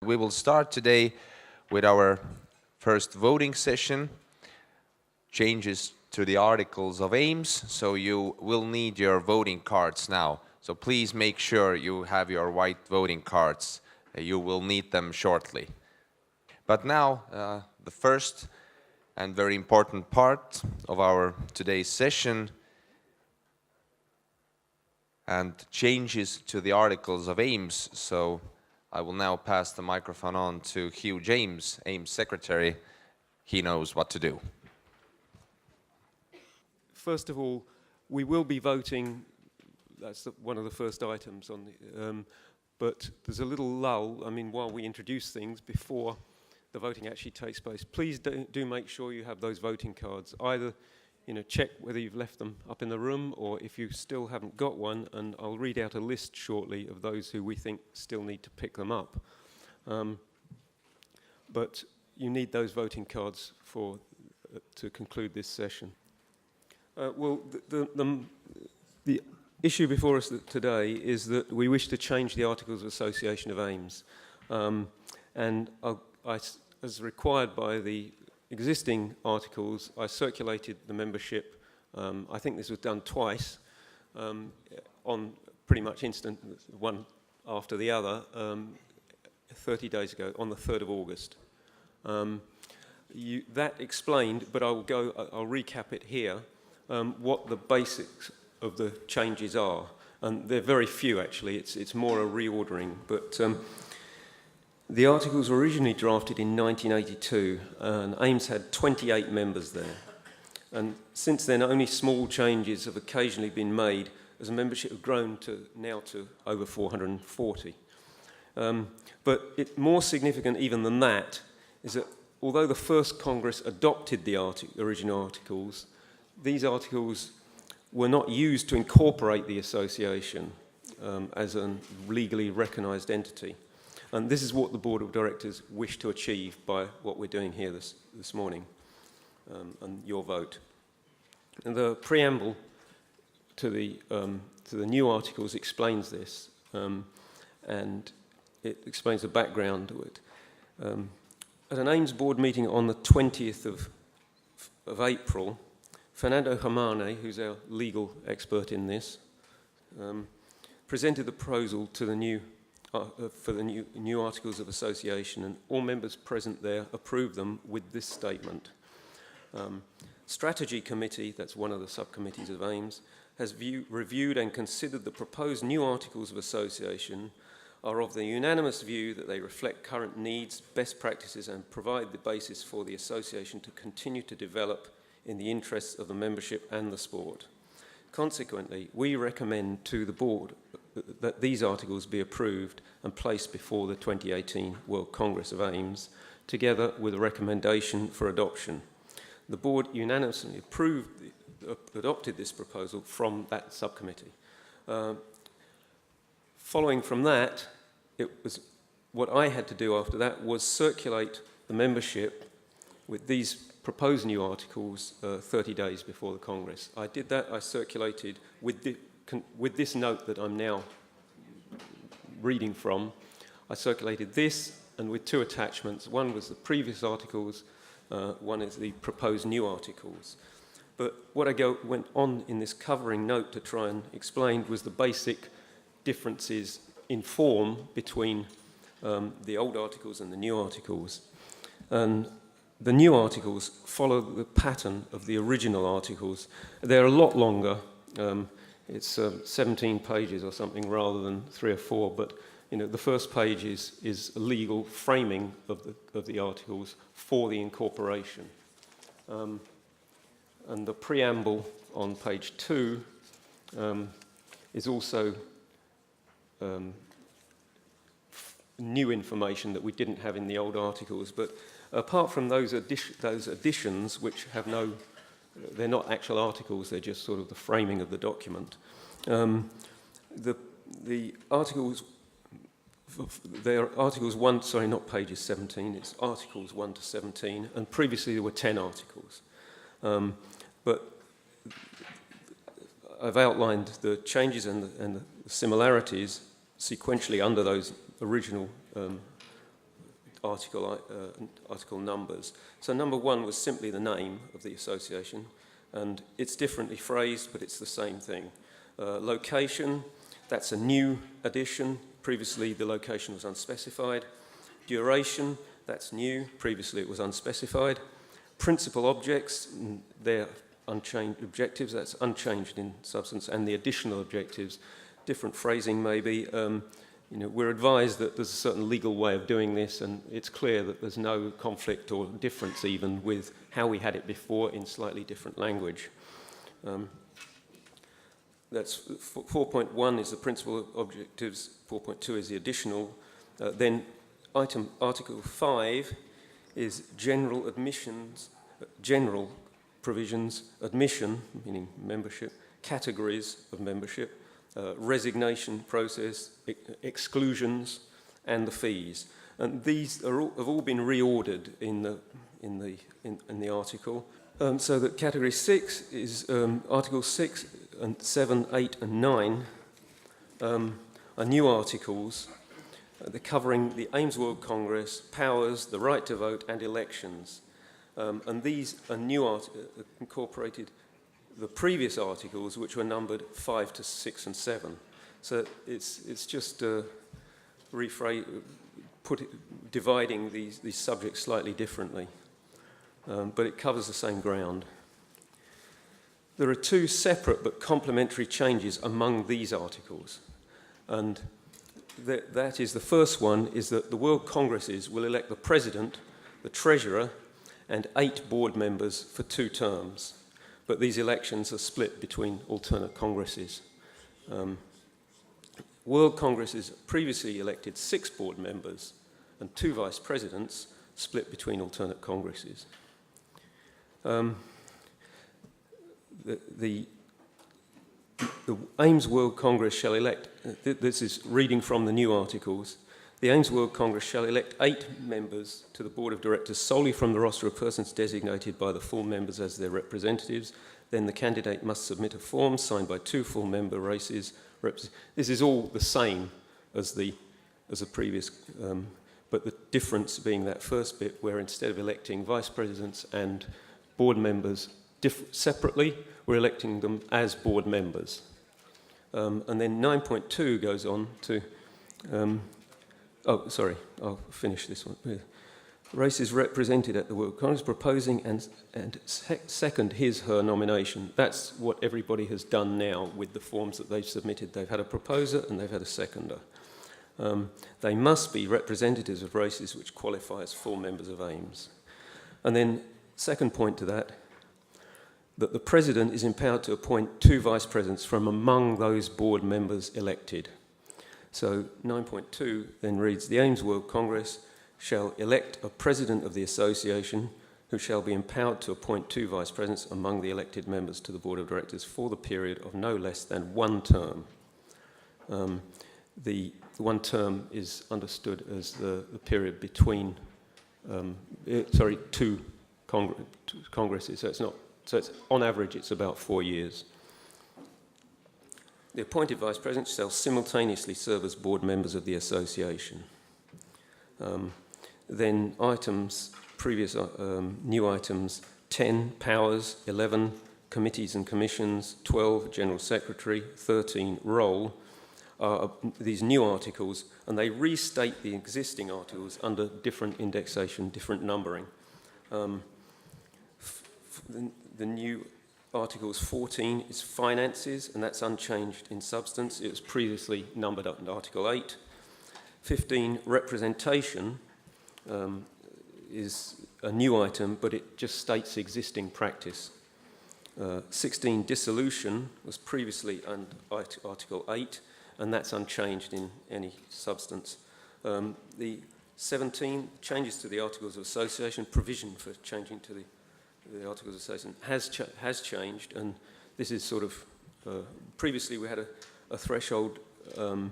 We will start today with our first voting session, changes to the articles of aims. So you will need your voting cards now. So please make sure you have your white voting cards. You will need them shortly. But now, the first and very important part of our today's session, and changes to the articles of aims. So I will now pass the microphone on to Hugh James, AIMS Secretary. He knows what to do. First of all, we will be voting. That's one of the first items on the, but there's a little lull, while we introduce things before the voting actually takes place. Please do make sure you have those voting cards. Either check whether you've left them up in the room, or if you still haven't got one, and I'll read out a list shortly of those who we think still need to pick them up. But you need those voting cards to conclude this session. The issue before us today is that we wish to change the Articles of Association of AIMS. As required by the existing articles, I circulated the membership. I think this was done twice, on pretty much instant, one after the other, 30 days ago, on the 3rd of August. That explained, but I'll recap it here, what the basics of the changes are. And they're very few, actually. It's more a reordering. But the articles were originally drafted in 1982, and AIMS had 28 members there. And since then, only small changes have occasionally been made as membership has grown now to over 440. But more significant even than that is that although the first Congress adopted the original articles, these articles were not used to incorporate the association as a legally recognized entity. And this is what the Board of Directors wish to achieve by what we're doing here this morning, and your vote. And the preamble to the new articles explains this, and it explains the background to it. At an AIMS board meeting on the 20th of April, Fernando Hermane, who's our legal expert in this, presented the proposal to for the new Articles of Association, and all members present there approved them with this statement. Strategy Committee, that's one of the subcommittees of AIMS, has reviewed and considered the proposed new Articles of Association are of the unanimous view that they reflect current needs, best practices, and provide the basis for the association to continue to develop in the interests of the membership and the sport. Consequently, we recommend to the board that these articles be approved and placed before the 2018 World Congress of AIMS, together with a recommendation for adoption. The board unanimously adopted this proposal from that subcommittee. Following from that, what I had to do after that was circulate the membership with these proposed new articles 30 days before the Congress. I did that. I circulated with this note that I'm now reading from. I circulated this, and with two attachments. One was the previous articles, one is the proposed new articles. But what went on in this covering note to try and explain was the basic differences in form between the old articles and the new articles. And the new articles follow the pattern of the original articles. They're a lot longer. It's 17 pages or something rather than 3 or 4, but the first page is a legal framing of the articles for the incorporation. And the preamble on page 2 is also new information that we didn't have in the old articles. But apart from those additions, which have they're not actual articles, they're just sort of the framing of the document. The articles, they are articles 1, sorry, not pages 17, it's articles 1 to 17, and previously there were 10 articles. But I've outlined the changes and the similarities sequentially under those original article numbers. So number 1 was simply the name of the association, and it's differently phrased, but it's the same thing. Location, that's a new addition. Previously, the location was unspecified. Duration, that's new. Previously, it was unspecified. Principal objects, they're unchanged. Objectives, that's unchanged in substance. And the additional objectives, different phrasing maybe. We're advised that there's a certain legal way of doing this, and it's clear that there's no conflict or difference even with how we had it before in slightly different language. That's 4.1 is the principal objectives, 4.2 is the additional. Then Article 5 is general admissions, general provisions, admission, meaning membership, categories of membership, resignation process, exclusions, and the fees. And these have all been reordered in the article. So that category 6 is Article 6 and 7, 8 and 9 are new articles. They're covering the Aims World Congress, powers, the right to vote and elections. And these are new incorporated the previous articles, which were numbered 5 to 6 and 7. So it's just dividing these subjects slightly differently. But it covers the same ground. There are 2 separate but complementary changes among these articles. And that is, the first one is that the World Congresses will elect the President, the Treasurer, and 8 board members for 2 terms. But these elections are split between alternate Congresses. World Congresses previously elected 6 board members and 2 vice presidents, split between alternate Congresses. The Aims World Congress shall elect, this is reading from the new articles, the Aims World Congress shall elect 8 members to the Board of Directors solely from the roster of persons designated by the full members as their representatives. Then the candidate must submit a form signed by 2 full member races. This is all the same as the previous, but the difference being that first bit where instead of electing vice presidents and board members separately, we're electing them as board members. And then 9.2 goes on to, I'll finish this one. Races represented at the World Congress proposing and second her nomination. That's what everybody has done now with the forms that they've submitted. They've had a proposer and they've had a seconder. They must be representatives of races which qualify as full members of Aims. And then, second point to that the President is empowered to appoint 2 vice presidents from among those board members elected. So 9.2 then reads, the Aims World Congress shall elect a president of the association who shall be empowered to appoint 2 vice presidents among the elected members to the board of directors for the period of no less than 1 term. The 1 term is understood as the period between, 2 congresses. So it's on average, it's about 4 years. The appointed vice presidents shall simultaneously serve as board members of the association. Then new items, 10, powers, 11, committees and commissions, 12, general secretary, 13, role, are these new articles, and they restate the existing articles under different indexation, different numbering. The new articles 14 is finances, and that's unchanged in substance. It was previously numbered up in Article 8. 15, representation, is a new item, but it just states existing practice. 16, dissolution, was previously under Article 8, and that's unchanged in any substance. The 17, changes to the Articles of Association, provision for changing to the Articles of Association has changed, and this is sort of, previously we had a threshold of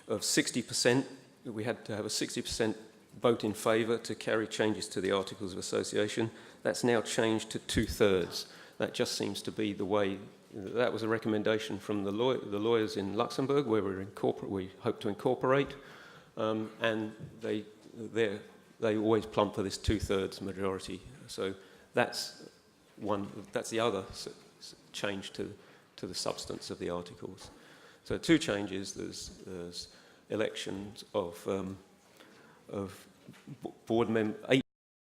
60%. We had to have a 60% vote in favour to carry changes to the Articles of Association. That's now changed to 2/3. That just seems to be the way. That was a recommendation from the lawyers in Luxembourg, where we hope to incorporate, and their they always plump for this 2/3 majority. So that's the other change to the substance of the articles. So 2 changes. There's elections of board members,